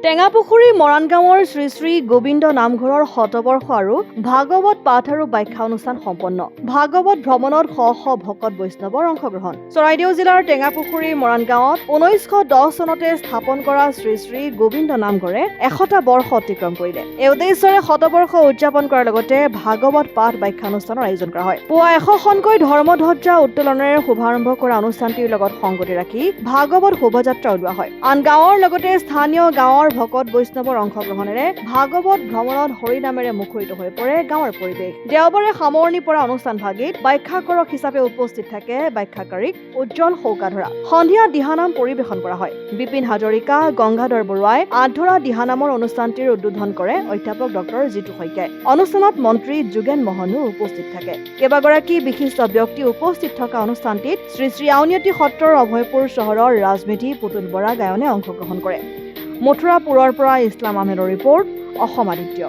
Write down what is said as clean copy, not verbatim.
টেঙাপুখুৰী মৰাণ গাঁৱৰ শ্ৰী শ্ৰী গোবিন্দ নামঘৰৰ শতবৰ্ষ আৰু ভাগৱত পাঠ আৰু ব্যাখ্যা অনুষ্ঠান সম্পন্ন। ভাগৱত ভ্ৰমণত শ শ ভকত বৈষ্ণৱৰ অংশগ্ৰহণ। চৰাইদেউ জিলাৰ টেঙাপুখুৰী মৰাণ গাঁৱত 1910 চনতে স্থাপন কৰা শ্ৰী শ্ৰী গোবিন্দ নামঘৰে 100টা বৰ্ষ অতিক্ৰম কৰিলে। এই উদ্দেশ্যৰে শতবৰ্ষ উদযাপন কৰাৰ লগতে ভাগৱত পাঠ ব্যাখ্যা অনুষ্ঠানৰ আয়োজন কৰা হয়। পুৱা 100খনকৈ ধৰ্মধ্বজা উত্তোলনেৰে শুভাৰম্ভ কৰা অনুষ্ঠানটিৰ লগত সংগতি ৰাখি ভাগৱত শোভাযাত্ৰা উলিওৱা হয়। আন গাঁৱৰ লগতে স্থানীয় গাঁৱৰ ভকত বৈষ্ণৱৰ অংশগ্ৰহণেৰে ভাগৱত ভ্ৰমণত হৰিনামেৰে মুখৰিত হৈ পৰে গাঁৱৰ পৰিৱেশ। দেওবাৰে সামৰণি পৰা অনুষ্ঠান ভাগিত ব্যাখ্যাকাৰক হিচাপে উপস্থিত থাকে ব্যাখ্যাকাৰীক উজ্জ্বল সৌকাধৰা। সন্ধিয়া দিহানাম পৰিৱেশন কৰা হয়। বিপিন হাজৰিকা, গংগাধৰ বৰুৱাই আঠধৰা দিহানামৰ অনুষ্ঠানটিৰ উদ্বোধন কৰে অধ্যাপক ডক্টৰ জিতু শইকীয়াই। অনুষ্ঠানত মন্ত্ৰী যোগেন মহনো উপস্থিত থাকে। কেইবাগৰাকী বিশিষ্ট ব্যক্তি উপস্থিত থকা অনুষ্ঠানটিত শ্ৰী শ্ৰী আউনীআটী সত্ৰৰ অভয়পুৰ চহৰৰ ৰাজমেধি পুতুল বৰা গায়নে অংশগ্ৰহণ কৰে। মথুৰাপুৰৰ পৰা ইছলাম আহমেদৰ ৰিপৰ্ট, অসম আদিত্য।